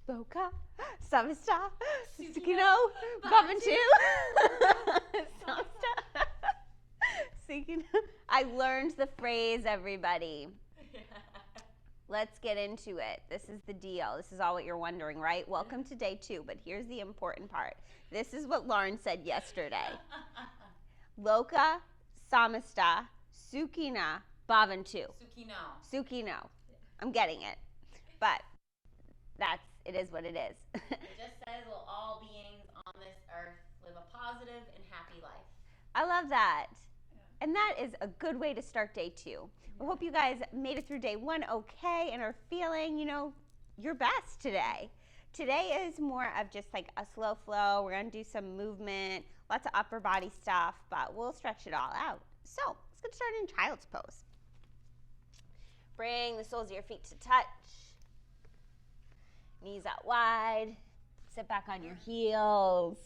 Loka, Samasta, Sukino, Babantu. Samasta, Sukino. I learned the phrase, everybody. Let's get into it. This is the deal. This is all what you're wondering, right? Welcome to day 2, but here's the important part. This is what Lauren said yesterday. Loka, Samasta, Sukina, Bhavantu. Sukino. I'm getting it. But it is what it is. It just says, will all beings on this earth live a positive and happy life. I love that. Yeah. And that is a good way to start day 2. We hope you guys made it through day 1 okay and are feeling, your best today. Today is more of just like a slow flow. We're going to do some movement, lots of upper body stuff, but we'll stretch it all out. So let's get started in Child's Pose. Bring the soles of your feet to touch. Knees out wide. Sit back on your heels.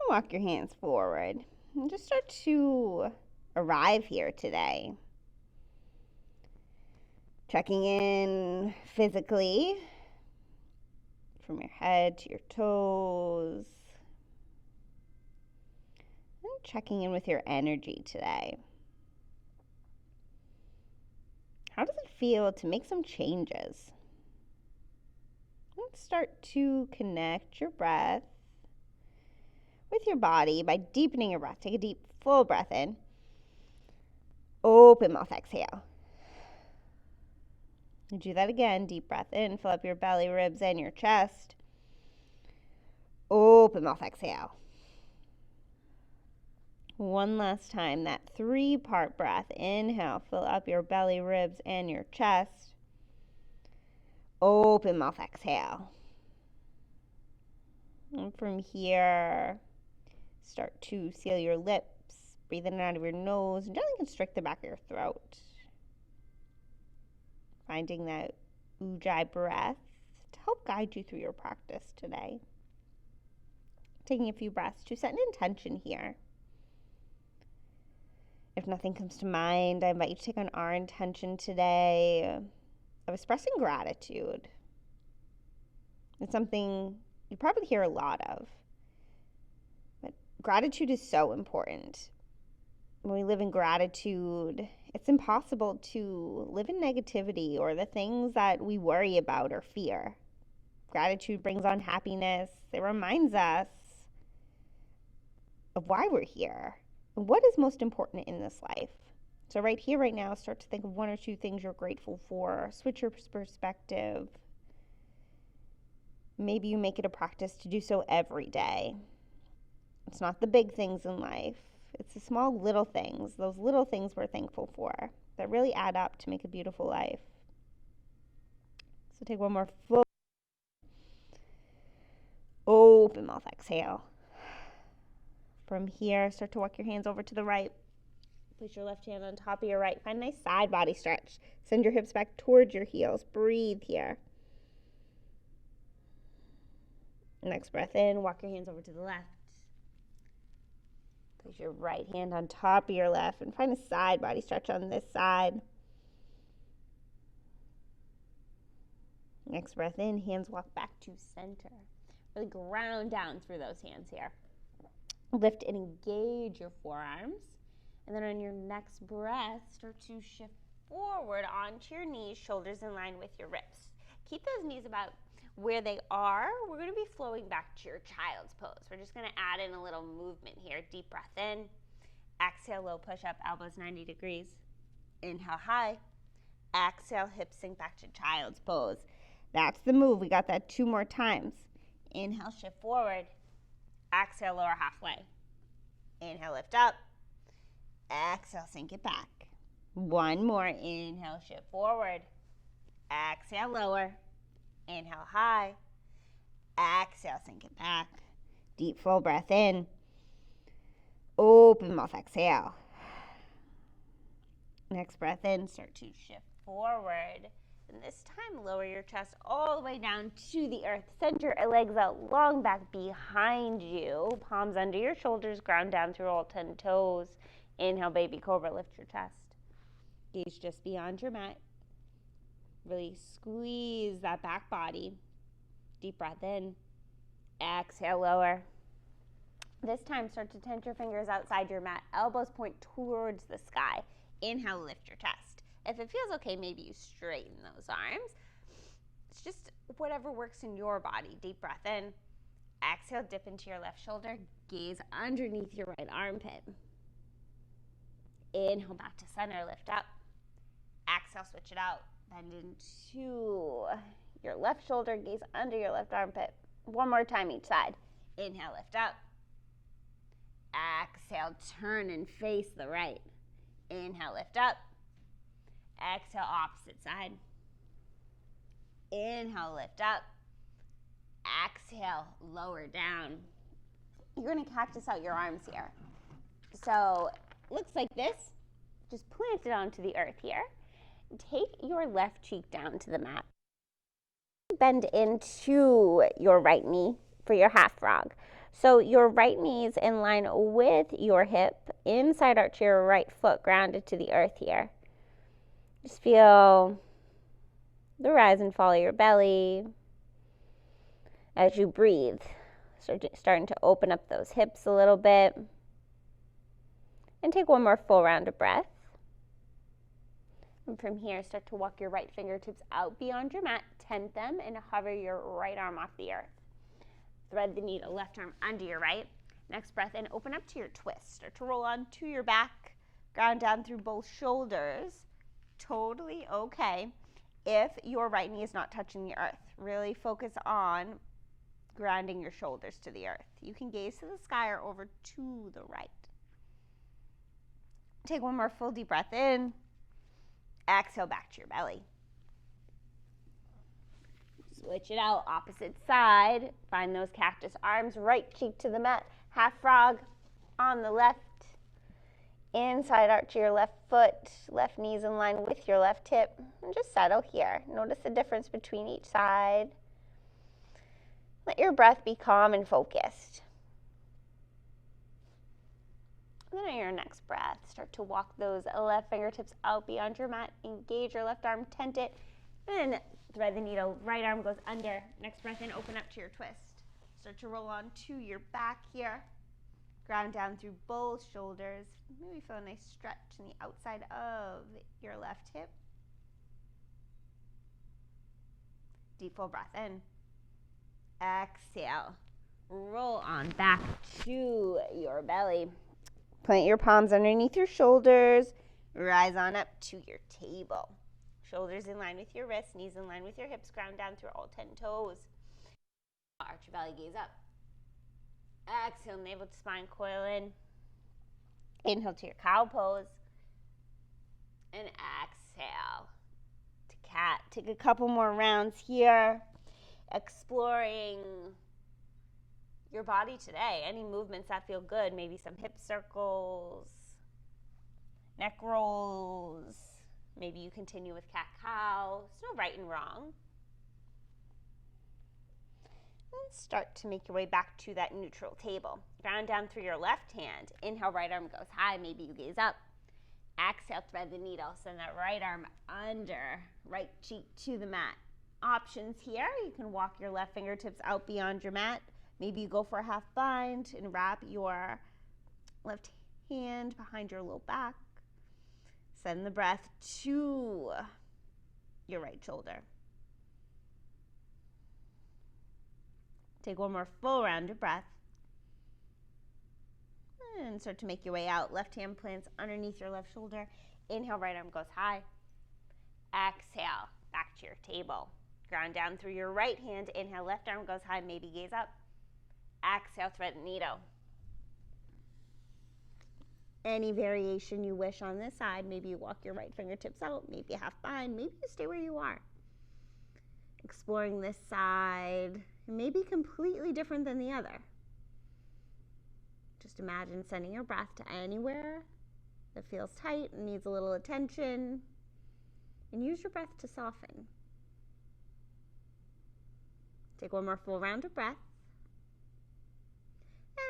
And walk your hands forward. And just start to arrive here today. Checking in physically from your head to your toes. And checking in with your energy today. How does it feel to make some changes? Let's start to connect your breath with your body by deepening your breath. Take a deep, full breath in. Open mouth, exhale. And do that again. Deep breath in. Fill up your belly, ribs, and your chest. Open mouth, exhale. One last time. That 3-part breath. Inhale. Fill up your belly, ribs, and your chest. Open mouth, exhale. And from here, start to seal your lips. Breathe in and out of your nose. And gently constrict the back of your throat. Finding that ujjayi breath to help guide you through your practice today. Taking a few breaths to set an intention here. If nothing comes to mind, I invite you to take on our intention today of expressing gratitude. It's something you probably hear a lot of. But gratitude is so important. When we live in gratitude, it's impossible to live in negativity or the things that we worry about or fear. Gratitude brings on happiness. It reminds us of why we're here and what is most important in this life. So right here, right now, start to think of 1 or 2 things you're grateful for. Switch your perspective. Maybe you make it a practice to do so every day. It's not the big things in life. It's the small little things, those little things we're thankful for that really add up to make a beautiful life. So take one more full open mouth, exhale. From here, start to walk your hands over to the right. Place your left hand on top of your right. Find a nice side body stretch. Send your hips back towards your heels. Breathe here. Next breath in. Walk your hands over to the left. Place your right hand on top of your left and find a side body stretch on this side. Next breath in. Hands walk back to center. Really ground down through those hands here. Lift and engage your forearms. And then on your next breath, start to shift forward onto your knees, shoulders in line with your ribs. Keep those knees about where they are. We're going to be flowing back to your child's pose. We're just going to add in a little movement here. Deep breath in. Exhale, low push up, elbows 90 degrees. Inhale, high. Exhale, hips sink back to child's pose. That's the move. We got that 2 more times. Inhale, shift forward. Exhale, lower halfway. Inhale, lift up. Exhale, sink it back. 1 more. Inhale, shift forward. Exhale, lower. Inhale, high. Exhale, sink it back. Deep, full breath in. Open mouth, exhale. Next breath in, start to shift forward. And this time, lower your chest all the way down to the earth. Send your legs out long back behind you. Palms under your shoulders, ground down through all 10 toes. Inhale, baby cobra, lift your chest. Gaze just beyond your mat. Really squeeze that back body. Deep breath in. Exhale, lower. This time, start to tent your fingers outside your mat. Elbows point towards the sky. Inhale, lift your chest. If it feels okay, maybe you straighten those arms. It's just whatever works in your body. Deep breath in. Exhale, dip into your left shoulder. Gaze underneath your right armpit. Inhale, back to center, lift up. Exhale, switch it out. Bend into your left shoulder, gaze under your left armpit. One more time each side. Inhale, lift up. Exhale, turn and face the right. Inhale, lift up. Exhale, opposite side. Inhale, lift up. Exhale, lower down. You're going to cactus out your arms here. So, looks like this. Just plant it onto the earth here. Take your left cheek down to the mat. Bend into your right knee for your half frog. So your right knee is in line with your hip, inside arch your right foot, grounded to the earth here. Just feel the rise and fall of your belly as you breathe. Starting to open up those hips a little bit. And take one more full round of breath. And from here, start to walk your right fingertips out beyond your mat, tent them, and hover your right arm off the earth. Thread the needle, left arm under your right. Next breath in, open up to your twist. Start to roll onto your back, ground down through both shoulders. Totally okay if your right knee is not touching the earth. Really focus on grounding your shoulders to the earth. You can gaze to the sky or over to the right. Take one more full deep breath in. Exhale back to your belly. Switch it out, opposite side. Find those cactus arms, right cheek to the mat. Half frog on the left. Inside arch your left foot, left knee's in line with your left hip. And just settle here. Notice the difference between each side. Let your breath be calm and focused. And then on your next breath, start to walk those left fingertips out beyond your mat. Engage your left arm, tent it, and thread the needle. Right arm goes under. Next breath in, open up to your twist. Start to roll on to your back here. Ground down through both shoulders. Maybe feel a nice stretch in the outside of your left hip. Deep full breath in. Exhale. Roll on back to your belly. Plant your palms underneath your shoulders. Rise on up to your table. Shoulders in line with your wrists, knees in line with your hips, ground down through all 10 toes. Arch your belly, gaze up. Exhale, navel to spine, coil in. Inhale to your cow pose. And exhale to cat. Take a couple more rounds here. Exploring your body today. Any movements that feel good. Maybe some hip circles, neck rolls. Maybe you continue with cat-cow. There's no right and wrong. And start to make your way back to that neutral table. Ground down through your left hand. Inhale, right arm goes high. Maybe you gaze up. Exhale, thread the needle. Send that right arm under, right cheek to the mat. Options here. You can walk your left fingertips out beyond your mat. Maybe you go for a half bind and wrap your left hand behind your low back. Send the breath to your right shoulder. Take one more full round of breath. And start to make your way out. Left hand plants underneath your left shoulder. Inhale, right arm goes high. Exhale, back to your table. Ground down through your right hand. Inhale, left arm goes high. Maybe gaze up. Exhale, thread the needle. Any variation you wish on this side. Maybe you walk your right fingertips out. Maybe a half bind. Maybe you stay where you are. Exploring this side. It may be completely different than the other. Just imagine sending your breath to anywhere that feels tight and needs a little attention. And use your breath to soften. Take one more full round of breath.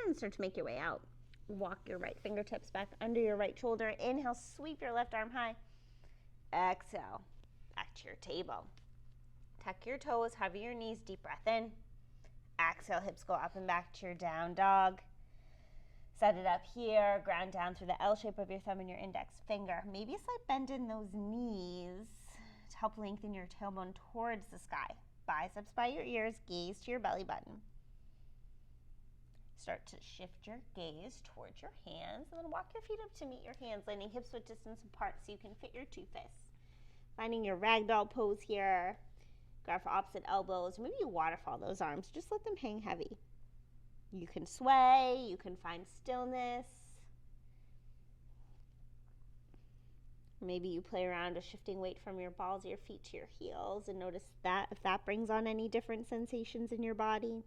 And start to make your way out. Walk your right fingertips back under your right shoulder. Inhale, sweep your left arm high. Exhale, back to your table. Tuck your toes, hover your knees, deep breath in. Exhale, hips go up and back to your down dog. Set it up here, ground down through the L shape of your thumb and your index finger. Maybe a slight bend in those knees to help lengthen your tailbone towards the sky. Biceps by your ears, gaze to your belly button. Start to shift your gaze towards your hands, and then walk your feet up to meet your hands, landing hips width distance apart so you can fit your two fists. Finding your ragdoll pose here. Grab for opposite elbows. Maybe you waterfall those arms. Just let them hang heavy. You can sway. You can find stillness. Maybe you play around with shifting weight from your balls of your feet to your heels and notice that if that brings on any different sensations in your body.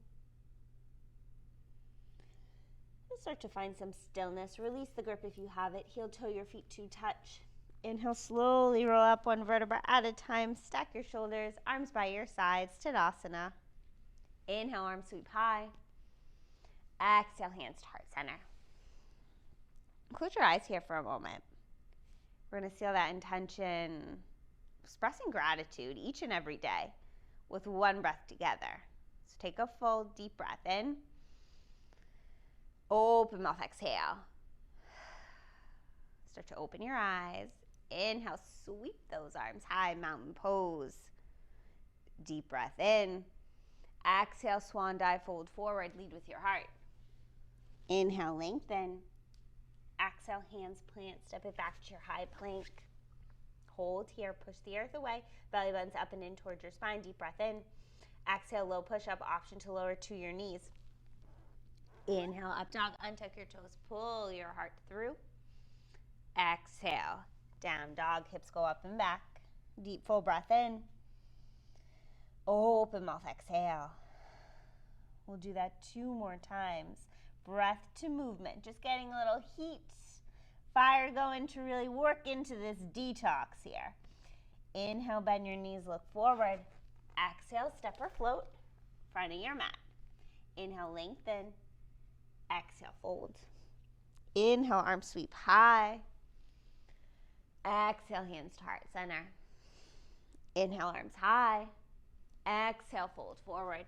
And start to find some stillness. Release the grip if you have it. Heel toe your feet to touch. Inhale, slowly roll up one vertebra at a time. Stack your shoulders, arms by your sides, Tadasana. Inhale, arms sweep high. Exhale, hands to heart center. Close your eyes here for a moment. We're going to seal that intention, expressing gratitude each and every day with one breath together. So take a full deep breath in. Open mouth, exhale. Start to open your eyes. Inhale, sweep those arms high, mountain pose. Deep breath in. Exhale, swan dive, fold forward, lead with your heart. Inhale, lengthen. Exhale, hands plant, step it back to your high plank. Hold here, push the earth away. Belly buttons up and in towards your spine. Deep breath in. Exhale, low push up, option to lower to your knees. Inhale, up dog, untuck your toes, pull your heart through. Exhale, down dog, hips go up and back. Deep full breath in. Open mouth, exhale. We'll do that 2 more times. Breath to movement, just getting a little heat, fire going to really work into this detox here. Inhale, bend your knees, look forward. Exhale, step or float, front of your mat. Inhale, lengthen. Exhale, fold. Inhale, arms sweep high. Exhale, hands to heart center. Inhale, arms high. Exhale, fold forward.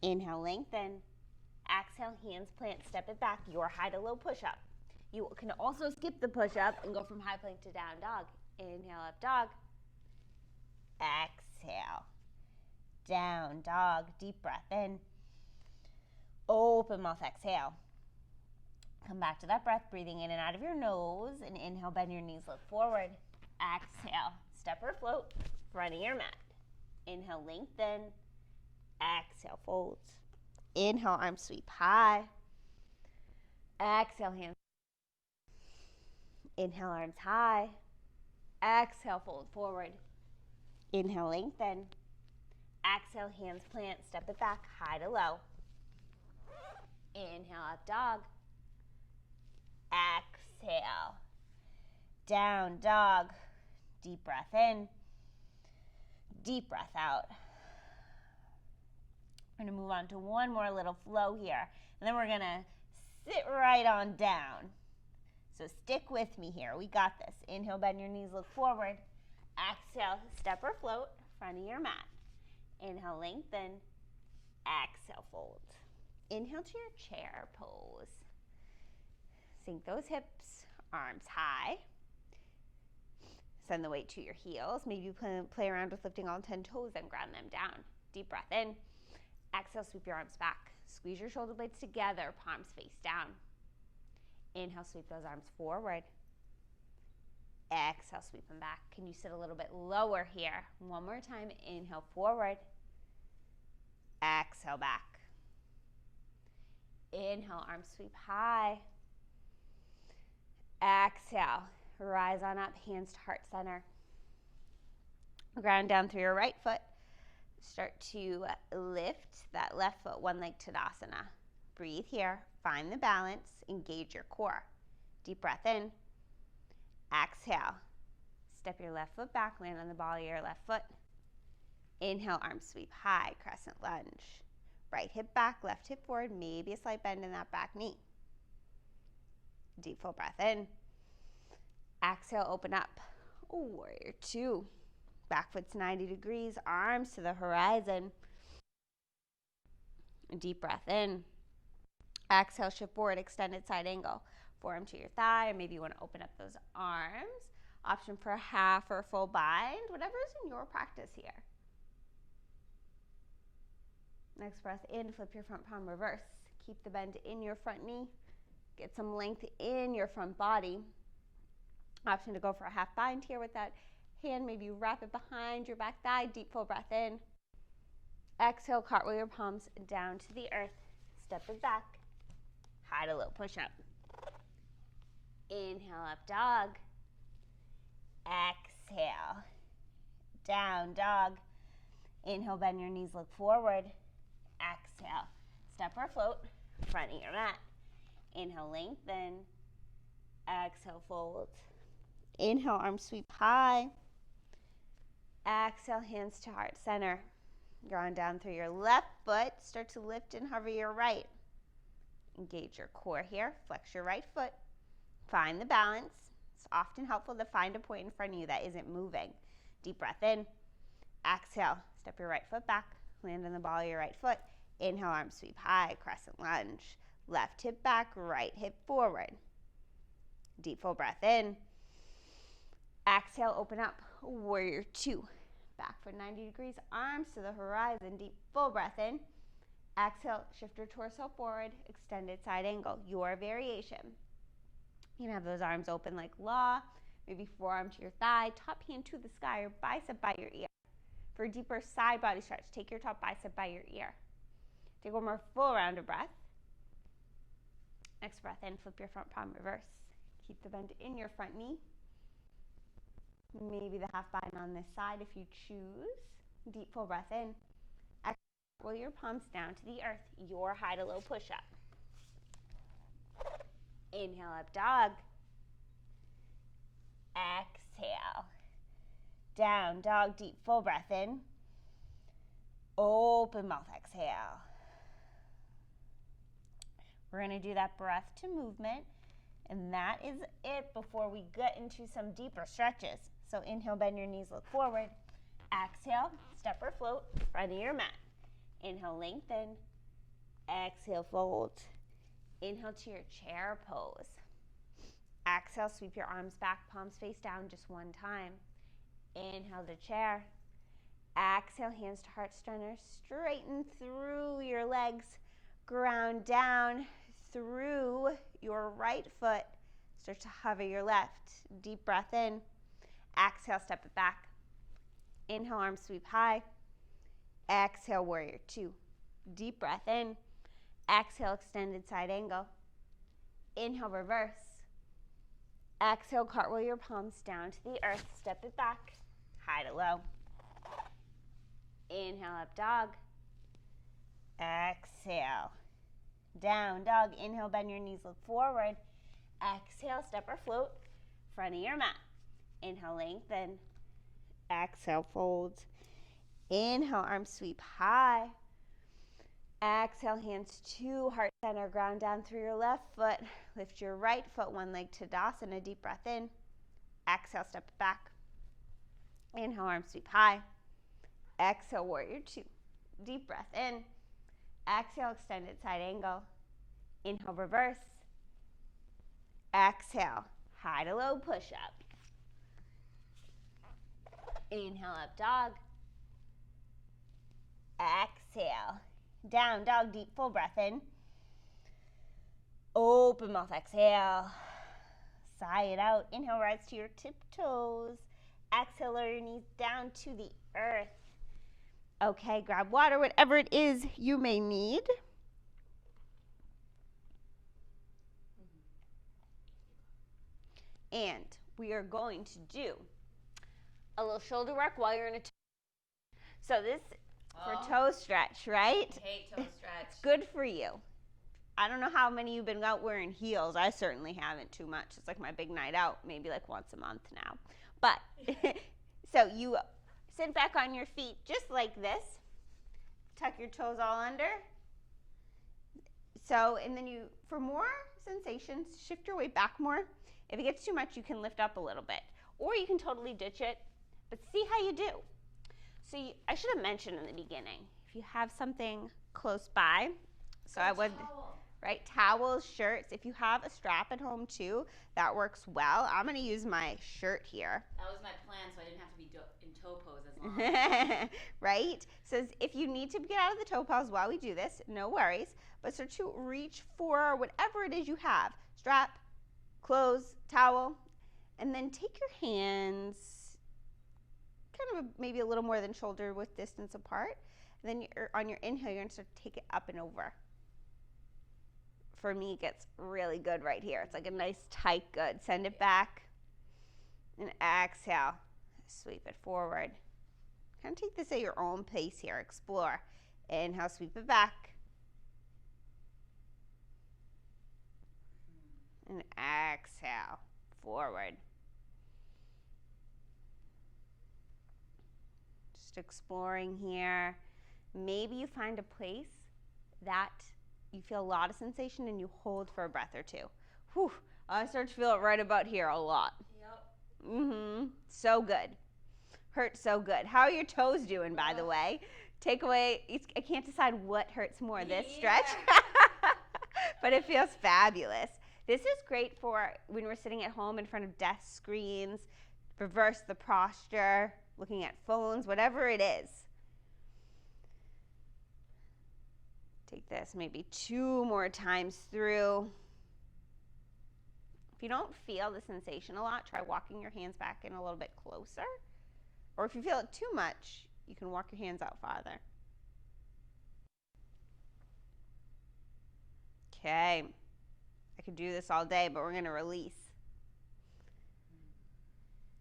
Inhale, lengthen. Exhale, hands plant, step it back, your high to low push-up. You can also skip the push-up and go from high plank to down dog. Inhale, up dog. Exhale, down dog, deep breath in. Open mouth, exhale. Come back to that breath, breathing in and out of your nose. And inhale, bend your knees, look forward. Exhale, step or float, front of your mat. Inhale, lengthen. Exhale, fold. Inhale, arms sweep high. Exhale, hands. Inhale, arms high. Exhale, fold forward. Inhale, lengthen. Exhale, hands plant, step it back, high to low. Inhale, up dog. Exhale, down dog. Deep breath in. Deep breath out. We're going to move on to one more little flow here. And then we're going to sit right on down. So stick with me here. We got this. Inhale, bend your knees, look forward. Exhale, step or float, front of your mat. Inhale, lengthen. Exhale, fold. Inhale to your chair pose. Sink those hips, arms high. Send the weight to your heels. Maybe you play around with lifting all 10 toes and ground them down. Deep breath in. Exhale, sweep your arms back. Squeeze your shoulder blades together, palms face down. Inhale, sweep those arms forward. Exhale, sweep them back. Can you sit a little bit lower here? One more time. Inhale, forward. Exhale, back. Inhale, arms sweep high. Exhale, rise on up, hands to heart center. Ground down through your right foot. Start to lift that left foot, one leg Tadasana. Breathe here, find the balance, engage your core. Deep breath in. Exhale, step your left foot back, land on the ball of your left foot. Inhale, arms sweep high, crescent lunge. Right hip back, left hip forward, maybe a slight bend in that back knee. Deep full breath in. Exhale, open up. Warrior 2. Back foot's 90 degrees, arms to the horizon. Deep breath in. Exhale, shift forward, extended side angle. Forearm to your thigh, or maybe you want to open up those arms. Option for a half or a full bind, whatever is in your practice here. Next breath in, flip your front palm reverse. Keep the bend in your front knee. Get some length in your front body. Option to go for a half bind here with that hand. Maybe wrap it behind your back thigh. Deep full breath in. Exhale, cartwheel your palms down to the earth. Step it back. High to low push-up. Inhale, up dog. Exhale, down dog. Inhale, bend your knees, look forward. Exhale, step or float, front of your mat. Inhale, lengthen. Exhale, fold. Inhale, arms sweep high. Exhale, hands to heart center. Ground down through your left foot. Start to lift and hover your right. Engage your core here. Flex your right foot. Find the balance. It's often helpful to find a point in front of you that isn't moving. Deep breath in. Exhale, step your right foot back. Land on the ball of your right foot. Inhale, arms sweep high, crescent lunge. Left hip back, right hip forward. Deep full breath in. Exhale, open up, warrior two. Back foot 90 degrees, arms to the horizon. Deep full breath in. Exhale, shift your torso forward, extended side angle, your variation. You can have those arms open like law, maybe forearm to your thigh, top hand to the sky, or bicep by your ear. For a deeper side body stretch, take your top bicep by your ear. Take one more full round of breath. Next breath in, flip your front palm reverse. Keep the bend in your front knee. Maybe the half bind on this side if you choose. Deep full breath in. Exhale, roll your palms down to the earth, your high to low push-up. Inhale, up dog. Exhale. Down dog, deep full breath in. Open mouth, exhale. We're going to do that breath to movement, and that is it before we get into some deeper stretches. So inhale, bend your knees, look forward. Exhale, step or float, front of your mat. Inhale, lengthen. Exhale, fold. Inhale to your chair pose. Exhale, sweep your arms back, palms face down just one time. Inhale to chair. Exhale, hands to heart center. Straighten through your legs. Ground down through your right foot. Start to hover your left. Deep breath in. Exhale, step it back. Inhale, arms sweep high. Exhale, warrior two. Deep breath in. Exhale, extended side angle. Inhale, reverse. Exhale, cartwheel your palms down to the earth. Step it back. High to low. Inhale, up dog. Exhale. Down dog. Inhale, bend your knees, look forward. Exhale, step or float, front of your mat. Inhale, lengthen. Exhale, fold. Inhale, arms sweep high. Exhale, hands to heart center. Ground down through your left foot. Lift your right foot, one leg to Tadasana. Deep breath in. Exhale, step it back. Inhale, arms sweep high. Exhale, warrior two. Deep breath in. Exhale, extended side angle. Inhale, reverse. Exhale, high to low push-up. Inhale, up dog. Exhale, down dog, deep full breath in. Open mouth, exhale. Sigh it out. Inhale, rise to your tiptoes. Exhale, lower your knees down to the earth. Okay, grab water, whatever it is you may need. And we are going to do a little shoulder work while you're in a toe. So this for toe stretch, right? I hate toe stretch. It's good for you. I don't know how many of you've been out wearing heels. I certainly haven't too much. It's like my big night out, maybe like once a month now. But so you sit back on your feet just like this. Tuck your toes all under. So, and then you, for more sensations, shift your weight back more. If it gets too much, you can lift up a little bit. Or you can totally ditch it, but see how you do. So I should have mentioned in the beginning, if you have something close by. So I would, right, towels, shirts. If you have a strap at home too, that works well. I'm going to use my shirt here. That was my plan, so I didn't have to be in toe pose as long. Right? So if you need to get out of the toe pose while we do this, no worries. But start to reach for whatever it is you have. Strap, clothes, towel, and then take your hands kind of maybe a little more than shoulder width distance apart. And then on your inhale, you're going to start to take it up and over. For me, it gets really good right here. It's like a nice tight good. Send it back and exhale. Sweep it forward. Kind of take this at your own pace here. Explore. Inhale, sweep it back. And exhale, forward. Just exploring here. Maybe you find a place that you feel a lot of sensation and you hold for a breath or two. Whew, I start to feel it right about here a lot. Yep. So good. Hurts so good. How are your toes doing, by the way? Take away, I can't decide what hurts more, this stretch, but it feels fabulous. This is great for when we're sitting at home in front of desk screens, reverse the posture, looking at phones, whatever it is. Take this maybe 2 more times through. If you don't feel the sensation a lot, try walking your hands back in a little bit closer. Or if you feel it too much, you can walk your hands out farther. Okay. I could do this all day, but we're going to release.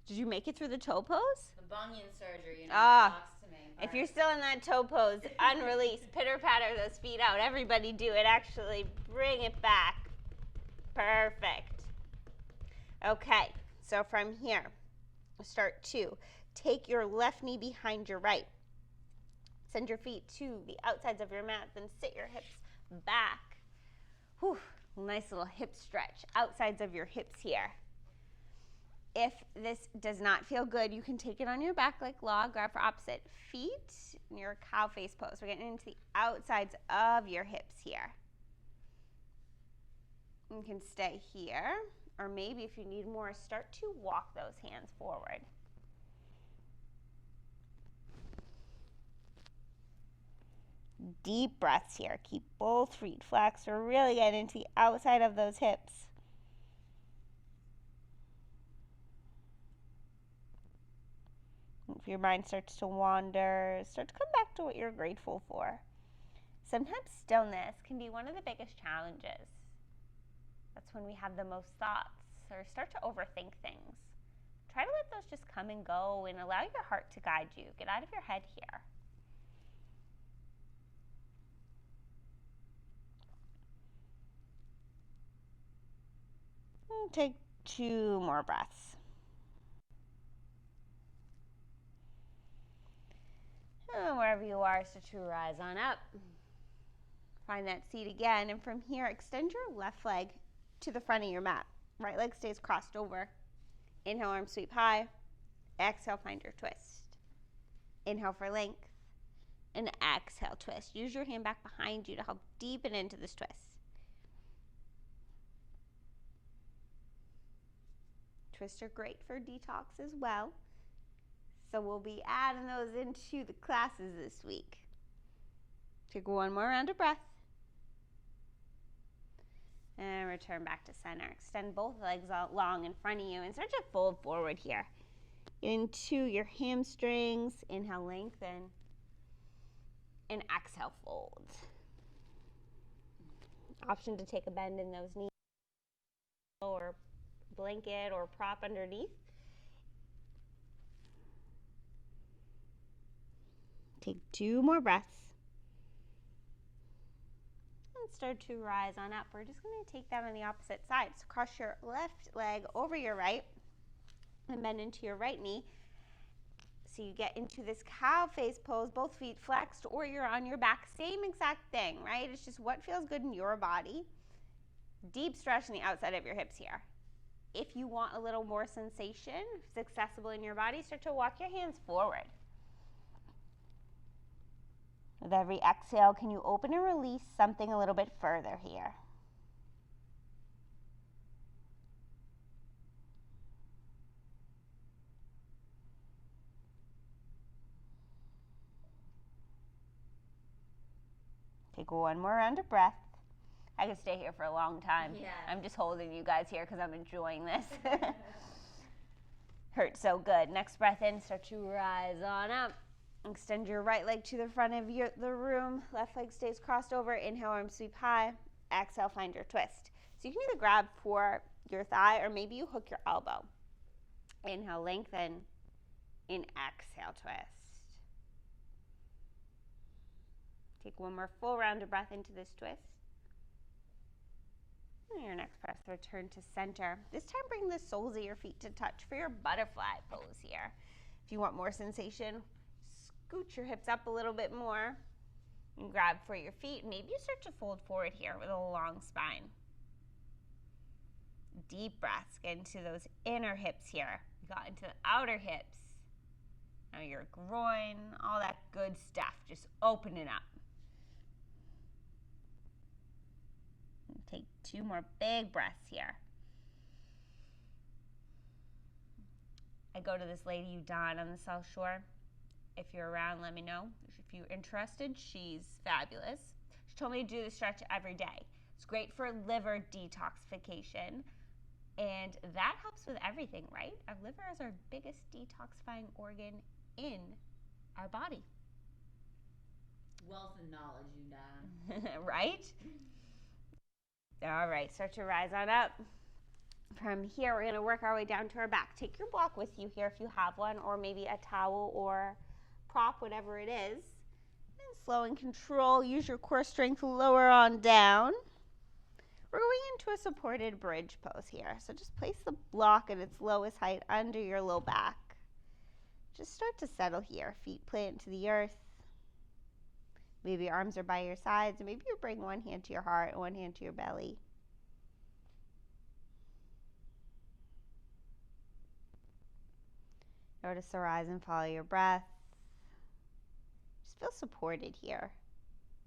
Did you make it through the toe pose? The bunion surgery, talks to me. If you're still in that toe pose, unrelease, pitter-patter those feet out. Everybody do it. Actually, bring it back. Perfect. Okay, so from here, start to take your left knee behind your right. Send your feet to the outsides of your mat, then sit your hips back. Whew. Nice little hip stretch, outsides of your hips here. If this does not feel good, you can take it on your back like log, grab for opposite feet in your cow face pose. We're getting into the outsides of your hips here. You can stay here, or maybe if you need more, start to walk those hands forward. Deep breaths here. Keep both feet flexed. We're really getting into the outside of those hips. If your mind starts to wander, start to come back to what you're grateful for. Sometimes stillness can be one of the biggest challenges. That's when we have the most thoughts or start to overthink things. Try to let those just come and go and allow your heart to guide you. Get out of your head here. Take 2 more breaths. And wherever you are, start to rise on up. Find that seat again, and from here, extend your left leg to the front of your mat. Right leg stays crossed over. Inhale, arms sweep high. Exhale, find your twist. Inhale for length, and exhale, twist. Use your hand back behind you to help deepen into this twist. Twists are great for detox as well. So we'll be adding those into the classes this week. Take 1 more round of breath. And return back to center. Extend both legs out long in front of you and start to fold forward here. Into your hamstrings. Inhale, lengthen. And exhale, fold. Option to take a bend in those knees or blanket or prop underneath. Take 2 more breaths. And start to rise on up. We're just going to take that on the opposite side. So cross your left leg over your right and bend into your right knee. So you get into this cow face pose, both feet flexed, or you're on your back. Same exact thing, right? It's just what feels good in your body. Deep stretch on the outside of your hips here. If you want a little more sensation, if it's accessible in your body, start to walk your hands forward. With every exhale, can you open and release something a little bit further here? Take one more round of breath. I could stay here for a long time. Yeah. I'm just holding you guys here because I'm enjoying this. Hurts so good. Next breath in, start to rise on up. Extend your right leg to the front of the room. Left leg stays crossed over. Inhale, arms sweep high. Exhale, find your twist. So you can either grab for your thigh or maybe you hook your elbow. Inhale, lengthen. In exhale, twist. Take one more full round of breath into this twist. And your next breath, return to center. This time bring the soles of your feet to touch for your butterfly pose here. If you want more sensation, scoot your hips up a little bit more and grab for your feet. Maybe you start to fold forward here with a long spine. Deep breaths, get into those inner hips here. You got into the outer hips. Now your groin, all that good stuff. Just open it up. Take two more big breaths here. I go to this lady, Dawn, on the South Shore. If you're around, let me know. If you're interested, she's fabulous. She told me to do this stretch every day. It's great for liver detoxification, and that helps with everything, right? Our liver is our biggest detoxifying organ in our body. Wealth and knowledge, you Don. Right? All right, start to rise on up. From here, we're going to work our way down to our back. Take your block with you here if you have one, or maybe a towel or prop, whatever it is. And slow and control. Use your core strength, lower on down. We're going into a supported bridge pose here. So just place the block at its lowest height under your low back. Just start to settle here. Feet plant to the earth. Maybe your arms are by your sides, and maybe you bring one hand to your heart and one hand to your belly. Notice the rise and follow your breath. Just feel supported here.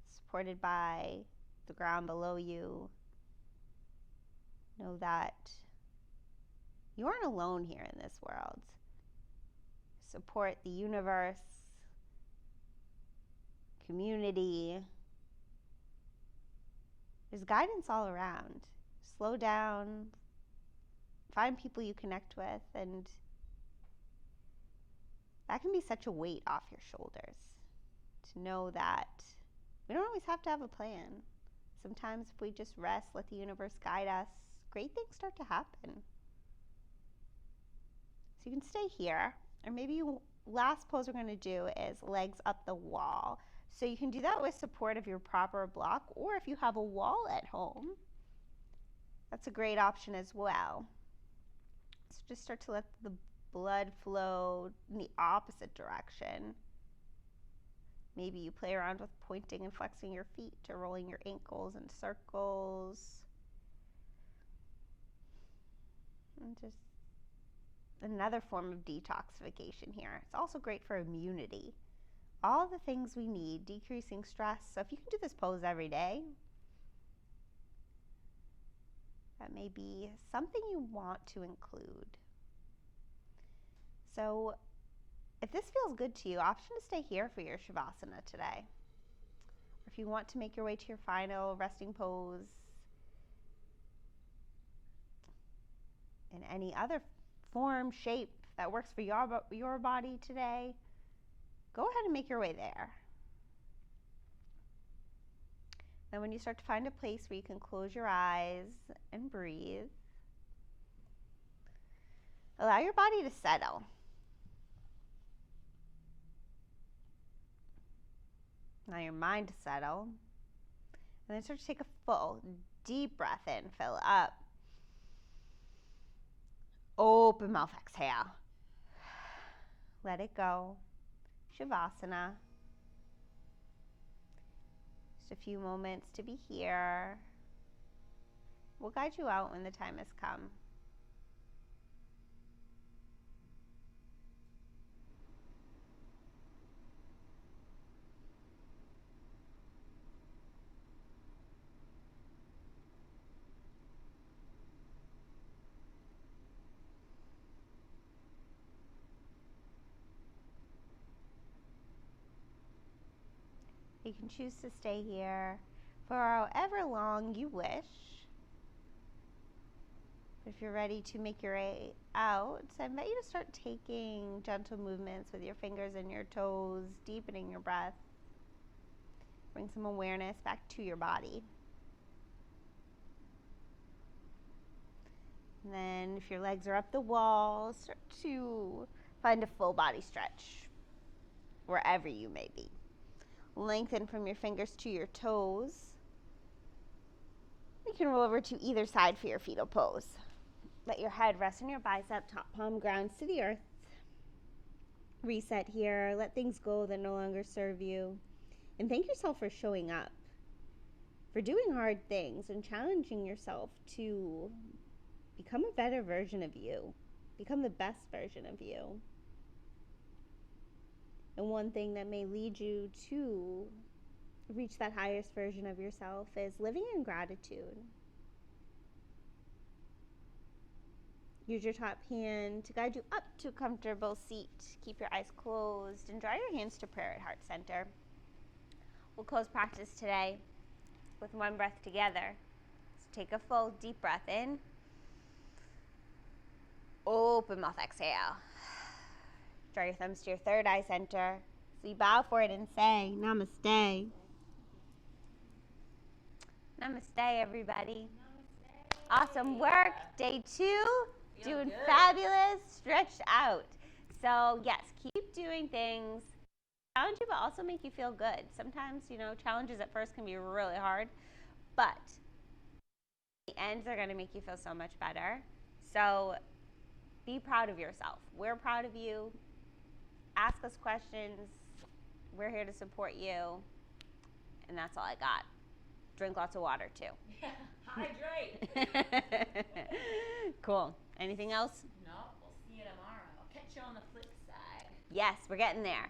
Supported by the ground below you. Know that you aren't alone here in this world. Support the universe, community. There's guidance all around. Slow down, find people you connect with, and that can be such a weight off your shoulders. To know that we don't always have to have a plan. Sometimes if we just rest, let the universe guide us, great things start to happen. So you can stay here, or maybe last pose we're going to do is legs up the wall. So you can do that with support of your proper block, or if you have a wall at home, that's a great option as well. So just start to let the blood flow in the opposite direction. Maybe you play around with pointing and flexing your feet or rolling your ankles in circles. And just another form of detoxification here. It's also great for immunity. All the things we need, decreasing stress. So if you can do this pose every day, that may be something you want to include. So if this feels good to you, option to stay here for your Shavasana today. Or if you want to make your way to your final resting pose in any other form, shape that works for your body today, go ahead and make your way there. Then when you start to find a place where you can close your eyes and breathe, allow your body to settle. Now your mind to settle. And then start to take a full, deep breath in, fill up. Open mouth, exhale. Let it go. Shavasana. Just a few moments to be here. We'll guide you out when the time has come. You can choose to stay here for however long you wish. If you're ready to make your way out, I invite you to start taking gentle movements with your fingers and your toes, deepening your breath. Bring some awareness back to your body. And then if your legs are up the wall, start to find a full body stretch wherever you may be. Lengthen from your fingers to your toes. You can roll over to either side for your fetal pose. Let your head rest on your bicep, top palm grounds to the earth. Reset here. Let things go that no longer serve you. And thank yourself for showing up, for doing hard things and challenging yourself to become a better version of you, become the best version of you. And one thing that may lead you to reach that highest version of yourself is living in gratitude. Use your top hand to guide you up to a comfortable seat. Keep your eyes closed and draw your hands to prayer at heart center. We'll close practice today with one breath together. So take a full deep breath in. Open mouth, exhale. Draw your thumbs to your third eye center. So you bow for it and say, Namaste. Namaste, everybody. Namaste. Awesome work. Day 2. Doing good. Fabulous, stretched out. So yes, keep doing things, challenge you, but also make you feel good. Sometimes, challenges at first can be really hard, but the ends are going to make you feel so much better. So be proud of yourself. We're proud of you. Ask us questions. We're here to support you. And that's all I got. Drink lots of water too. Yeah, hydrate. Cool. Anything else? No, we'll see you tomorrow. I'll catch you on the flip side. Yes, we're getting there.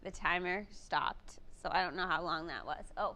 The timer stopped, so I don't know how long that was. Oh.